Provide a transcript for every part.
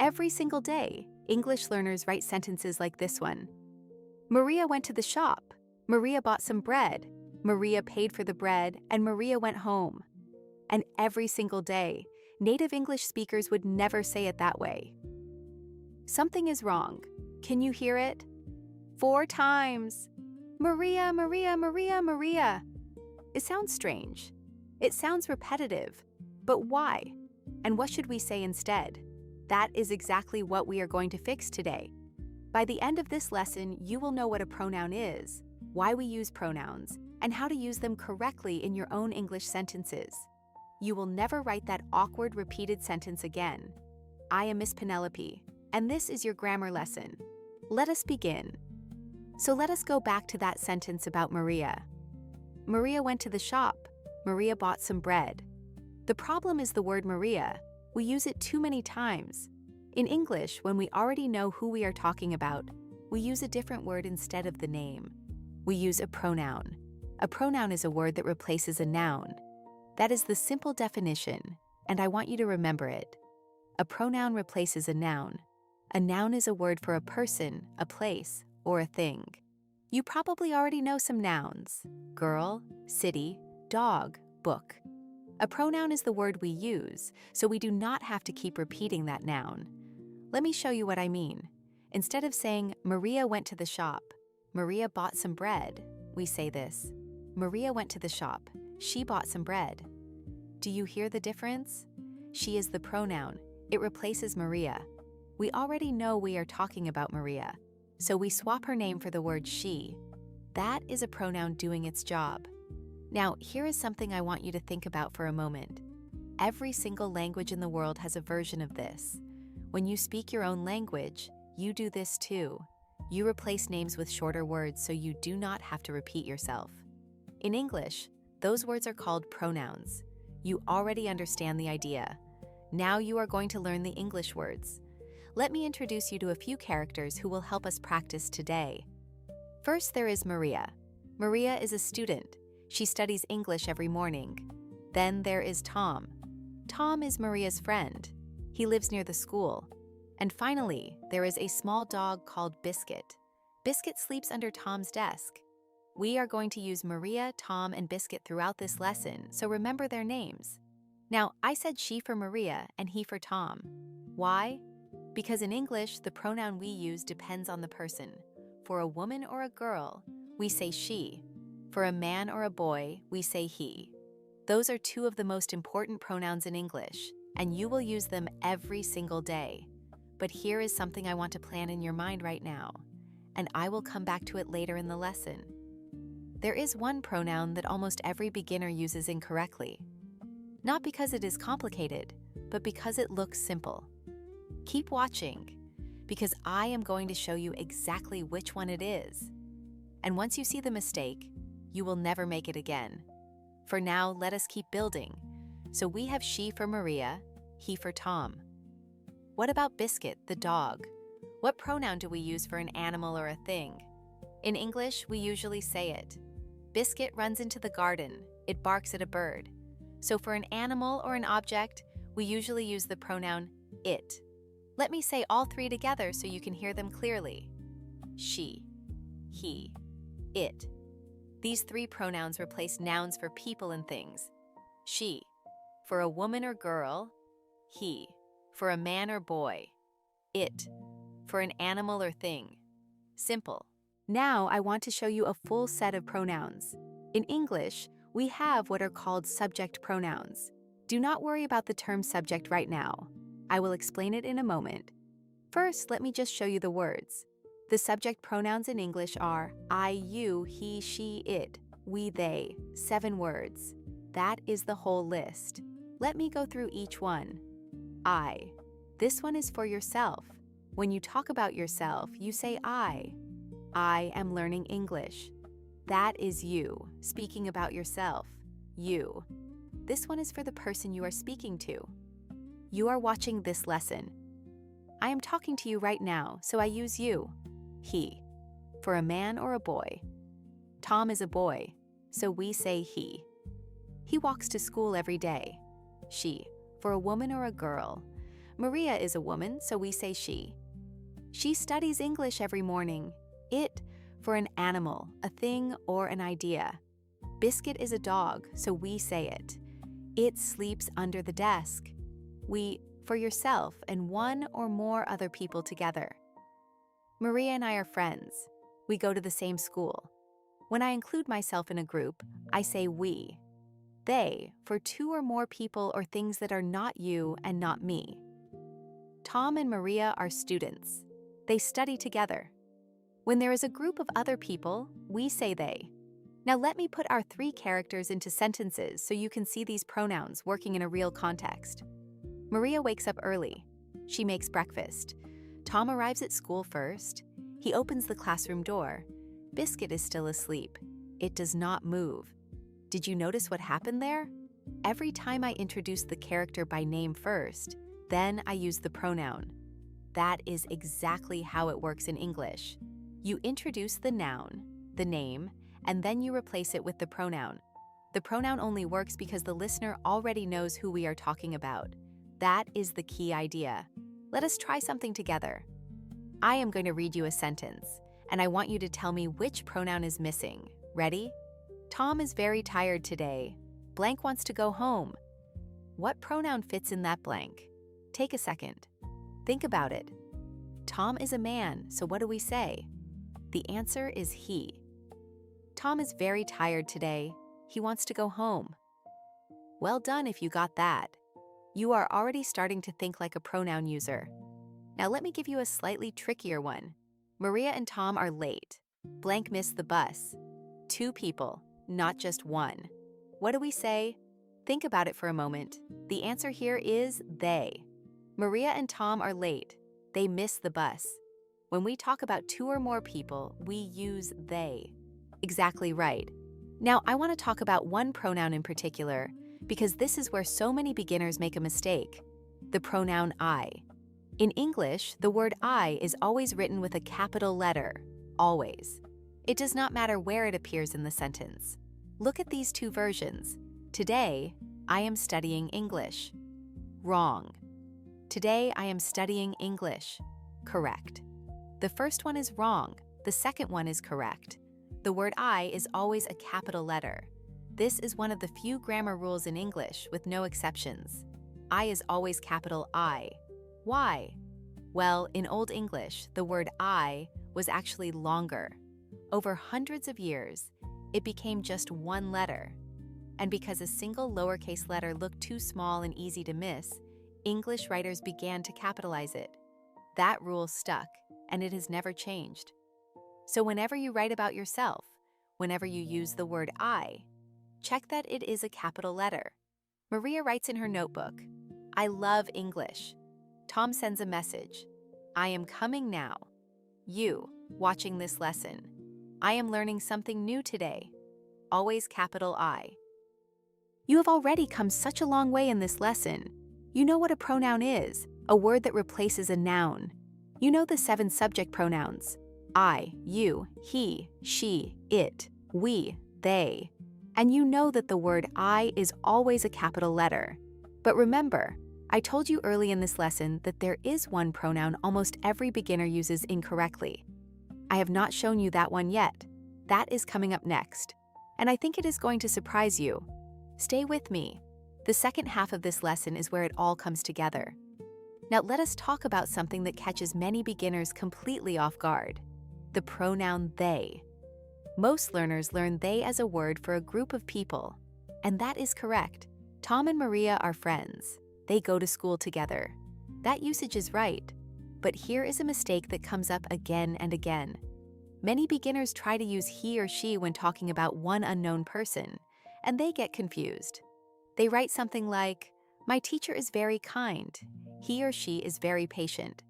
Every single day, English learners write sentences like this one. Maria went to the shop. Maria bought some bread. Maria paid for the bread, and Maria went home. And every single day, native English speakers would never say it that way. Something is wrong. Can you hear it? 4 times. Maria, Maria, Maria, Maria. It sounds strange. It sounds repetitive. But why? And what should we say instead? That is exactly what we are going to fix today. By the end of this lesson, you will know what a pronoun is, why we use pronouns, and how to use them correctly in your own English sentences. You will never write that awkward repeated sentence again. I am Miss Penelope, and this is your grammar lesson. Let us begin. So let us go back to that sentence about Maria. Maria went to the shop. Maria bought some bread. The problem is the word Maria. We use it too many times. In English, when we already know who we are talking about, we use a different word instead of the name. We use a pronoun. A pronoun is a word that replaces a noun. That is the simple definition, and I want you to remember it. A pronoun replaces a noun. A noun is a word for a person, a place, or a thing. You probably already know some nouns: girl, city, dog, book. A pronoun is the word we use, so we do not have to keep repeating that noun. Let me show you what I mean. Instead of saying, Maria went to the shop, Maria bought some bread, we say this: Maria went to the shop, she bought some bread. Do you hear the difference? She is the pronoun. It replaces Maria. We already know we are talking about Maria, so we swap her name for the word she. That is a pronoun doing its job. Now, here is something I want you to think about for a moment. Every single language in the world has a version of this. When you speak your own language, you do this too. You replace names with shorter words so you do not have to repeat yourself. In English, those words are called pronouns. You already understand the idea. Now you are going to learn the English words. Let me introduce you to a few characters who will help us practice today. First, there is Maria. Maria is a student. She studies English every morning. Then there is Tom. Tom is Maria's friend. He lives near the school. And finally, there is a small dog called Biscuit. Biscuit sleeps under Tom's desk. We are going to use Maria, Tom, and Biscuit throughout this lesson, so remember their names. Now, I said she for Maria and he for Tom. Why? Because in English, the pronoun we use depends on the person. For a woman or a girl, we say she. For a man or a boy, we say he. Those are 2 of the most important pronouns in English, and you will use them every single day. But here is something I want to plan in your mind right now, and I will come back to it later in the lesson. There is one pronoun that almost every beginner uses incorrectly. Not because it is complicated, but because it looks simple. Keep watching, because I am going to show you exactly which one it is. And once you see the mistake, you will never make it again. For now, let us keep building. So we have she for Maria, he for Tom. What about Biscuit, the dog? What pronoun do we use for an animal or a thing? In English, we usually say it. Biscuit runs into the garden. It barks at a bird. So for an animal or an object, we usually use the pronoun it. Let me say all 3 together so you can hear them clearly. She, he, it. These 3 pronouns replace nouns for people and things. She, for a woman or girl. He, for a man or boy. It, for an animal or thing. Simple. Now I want to show you a full set of pronouns. In English, we have what are called subject pronouns. Do not worry about the term subject right now. I will explain it in a moment. First, let me just show you the words. The subject pronouns in English are I, you, he, she, it, we, they. 7 words. That is the whole list. Let me go through each one. I. This one is for yourself. When you talk about yourself, you say I. I am learning English. That is you, speaking about yourself. You. This one is for the person you are speaking to. You are watching this lesson. I am talking to you right now, so I use you. He. For a man or a boy. Tom is a boy, so we say he. He walks to school every day. She. For a woman or a girl. Maria is a woman, so we say she. She studies English every morning. It, for an animal, a thing, or an idea. Biscuit is a dog, so we say it. It sleeps under the desk. We, for yourself and one or more other people together. Maria and I are friends. We go to the same school. When I include myself in a group, I say we. They, for two or more people or things that are not you and not me. Tom and Maria are students. They study together. When there is a group of other people, we say they. Now let me put our three characters into sentences so you can see these pronouns working in a real context. Maria wakes up early. She makes breakfast. Tom arrives at school first. He opens the classroom door. Biscuit is still asleep. It does not move. Did you notice what happened there? Every time I introduce the character by name first, then I use the pronoun. That is exactly how it works in English. You introduce the noun, the name, and then you replace it with the pronoun. The pronoun only works because the listener already knows who we are talking about. That is the key idea. Let us try something together. I am going to read you a sentence, and I want you to tell me which pronoun is missing. Ready? Tom is very tired today. Blank wants to go home. What pronoun fits in that blank? Take a second. Think about it. Tom is a man, so what do we say? The answer is he. Tom is very tired today. He wants to go home. Well done if you got that. You are already starting to think like a pronoun user. Now let me give you a slightly trickier one. Maria and Tom are late. Blank missed the bus. Two people, not just one. What do we say? Think about it for a moment. The answer here is they. Maria and Tom are late. They missed the bus. When we talk about two or more people, we use they. Exactly right. Now, I want to talk about one pronoun in particular, because this is where so many beginners make a mistake. The pronoun I. In English, the word I is always written with a capital letter, always. It does not matter where it appears in the sentence. Look at these two versions. Today, I am studying English. Wrong. Today, I am studying English. Correct. The first one is wrong. The second one is correct. The word I is always a capital letter. This is one of the few grammar rules in English with no exceptions. I is always capital I. Why? Well, in Old English, the word I was actually longer. Over hundreds of years, it became just one letter. And because a single lowercase letter looked too small and easy to miss, English writers began to capitalize it. That rule stuck, and it has never changed. So whenever you write about yourself, whenever you use the word I, check that it is a capital letter. Maria writes in her notebook, I love English. Tom sends a message, I am coming now. You, watching this lesson, I am learning something new today. Always capital I. You have already come such a long way in this lesson. You know what a pronoun is, a word that replaces a noun. You know the 7 subject pronouns. I, you, he, she, it, we, they. And you know that the word I is always a capital letter. But remember, I told you early in this lesson that there is one pronoun almost every beginner uses incorrectly. I have not shown you that one yet. That is coming up next. And I think it is going to surprise you. Stay with me. The second half of this lesson is where it all comes together. Now let us talk about something that catches many beginners completely off guard. The pronoun they. Most learners learn they as a word for a group of people. And that is correct. Tom and Maria are friends. They go to school together. That usage is right. But here is a mistake that comes up again and again. Many beginners try to use he or she when talking about one unknown person, and they get confused. They write something like, my teacher is very kind. He or she is very patient.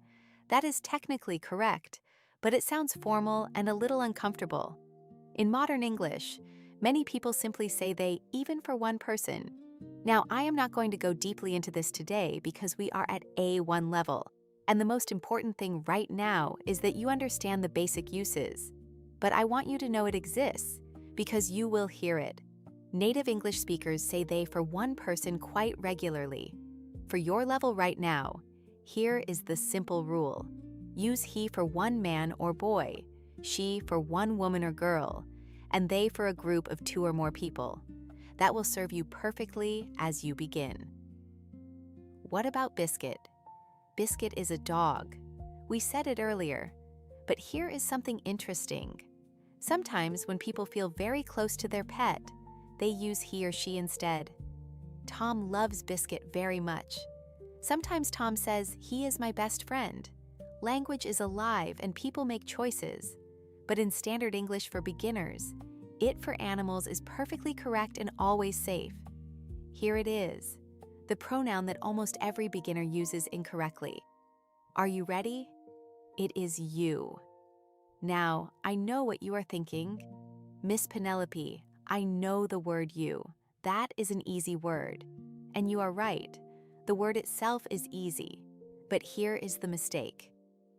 That is technically correct, but it sounds formal and a little uncomfortable. In modern English, many people simply say they even for one person. Now, I am not going to go deeply into this today because we are at A1 level, and the most important thing right now is that you understand the basic uses. But I want you to know it exists because you will hear it. Native English speakers say they for one person quite regularly. For your level right now, Here is the simple rule. Use he for one man or boy, she for one woman or girl, and they for a group of 2 or more people. That will serve you perfectly as you begin. What about Biscuit? Biscuit is a dog. We said it earlier, but here is something interesting. Sometimes when people feel very close to their pet, they use he or she instead. Tom loves Biscuit very much. Sometimes Tom says, "He is my best friend." Language is alive and people make choices. But in standard English for beginners, it for animals is perfectly correct and always safe. Here it is, the pronoun that almost every beginner uses incorrectly. Are you ready? It is you. Now, I know what you are thinking. Miss Penelope, I know the word you. That is an easy word. And you are right. The word itself is easy. But here is the mistake.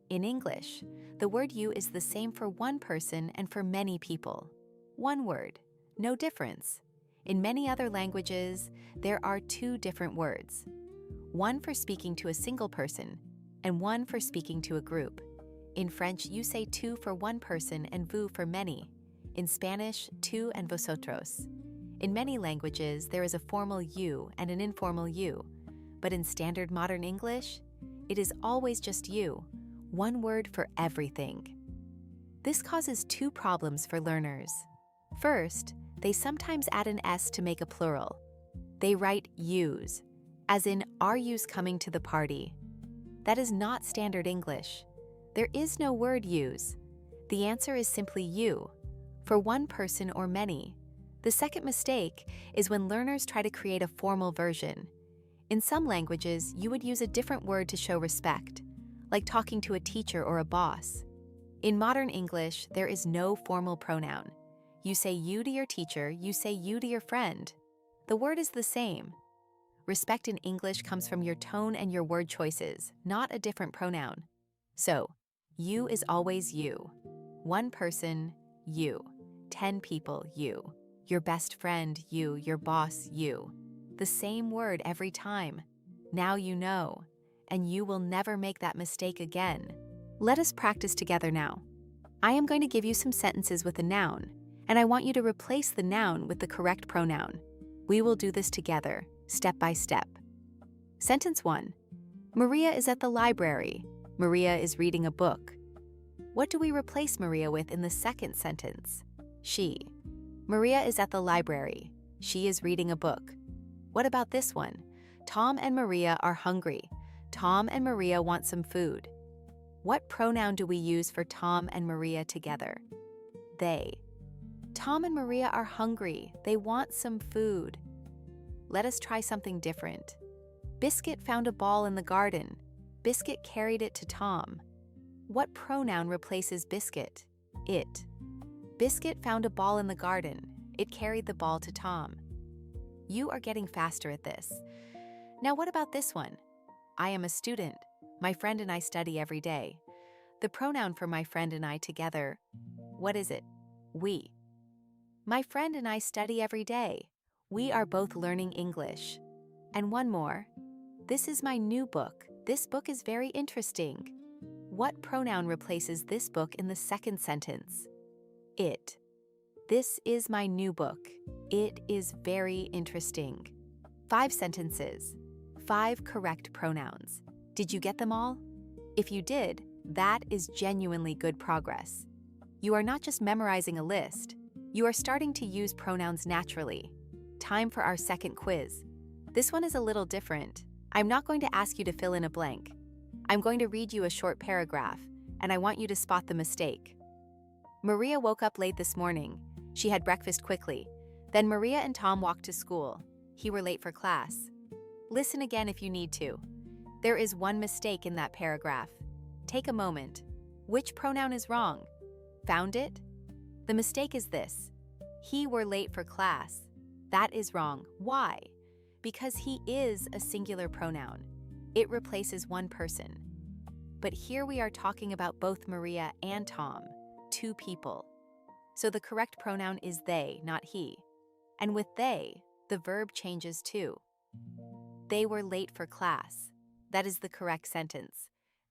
In English, the word you is the same for one person and for many people. One word, no difference. In many other languages, there are 2 different words. One for speaking to a single person, and one for speaking to a group. In French, you say tu for one person and vous for many. In Spanish, tú and vosotros. In many languages, there is a formal you and an informal you. But in standard modern English, it is always just you. One word for everything. This causes 2 problems for learners. First, they sometimes add an S to make a plural. They write yous, as in, are yous coming to the party? That is not standard English. There is no word yous. The answer is simply you, for one person or many. The second mistake is when learners try to create a formal version. In some languages, you would use a different word to show respect, like talking to a teacher or a boss. In modern English, there is no formal pronoun. You say you to your teacher, you say you to your friend. The word is the same. Respect in English comes from your tone and your word choices, not a different pronoun. So, you is always you. One person, you. 10 people, you. Your best friend, you. Your boss, you. The same word every time. Now you know, and you will never make that mistake again. Let us practice together now. I am going to give you some sentences with a noun, and I want you to replace the noun with the correct pronoun. We will do this together, step by step. Sentence 1. Maria is at the library. Maria is reading a book. What do we replace Maria with in the second sentence? She. Maria is at the library. She is reading a book. What about this one? Tom and Maria are hungry. Tom and Maria want some food. What pronoun do we use for Tom and Maria together? They. Tom and Maria are hungry. They want some food. Let us try something different. Biscuit found a ball in the garden. Biscuit carried it to Tom. What pronoun replaces Biscuit? It. Biscuit found a ball in the garden. It carried the ball to Tom. You are getting faster at this. Now what about this one? I am a student. My friend and I study every day. The pronoun for my friend and I together, what is it? We. My friend and I study every day. We are both learning English. And one more. This is my new book. This book is very interesting. What pronoun replaces this book in the second sentence? It. This is my new book. It is very interesting. 5 sentences. 5 correct pronouns. Did you get them all? If you did, that is genuinely good progress. You are not just memorizing a list. You are starting to use pronouns naturally. Time for our second quiz. This one is a little different. I'm not going to ask you to fill in a blank. I'm going to read you a short paragraph, and I want you to spot the mistake. Maria woke up late this morning. She had breakfast quickly. Then Maria and Tom walked to school. He were late for class. Listen again if you need to. There is one mistake in that paragraph. Take a moment. Which pronoun is wrong? Found it? The mistake is this. He were late for class. That is wrong. Why? Because he is a singular pronoun. It replaces one person. But here we are talking about both Maria and Tom, 2 people. So the correct pronoun is they, not he. And with they, the verb changes too. They were late for class. That is the correct sentence.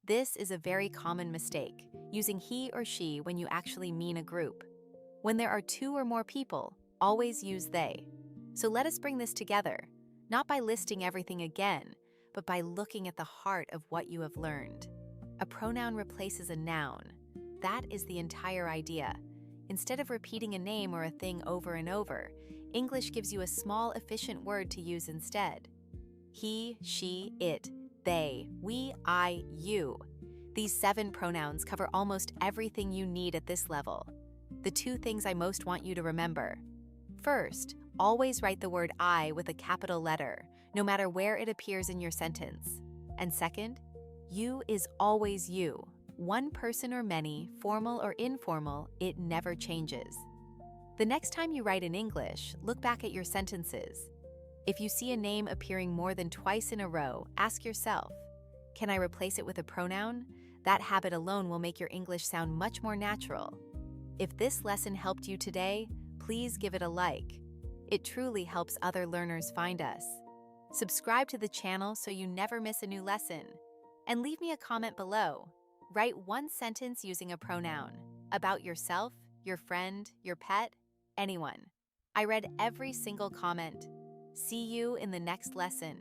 This is a very common mistake, using he or she when you actually mean a group. When there are two or more people, always use they. So let us bring this together, not by listing everything again, but by looking at the heart of what you have learned. A pronoun replaces a noun. That is the entire idea. Instead of repeating a name or a thing over and over, English gives you a small, efficient word to use instead. He, she, it, they, we, I, you. These 7 pronouns cover almost everything you need at this level. The 2 things I most want you to remember. First, always write the word I with a capital letter, no matter where it appears in your sentence. And second, you is always you. One person or many, formal or informal, it never changes. The next time you write in English, look back at your sentences. If you see a name appearing more than twice in a row, ask yourself, can I replace it with a pronoun? That habit alone will make your English sound much more natural. If this lesson helped you today, please give it a like. It truly helps other learners find us. Subscribe to the channel so you never miss a new lesson. And leave me a comment below. Write one sentence using a pronoun about yourself, your friend, your pet, anyone. I read every single comment. See you in the next lesson.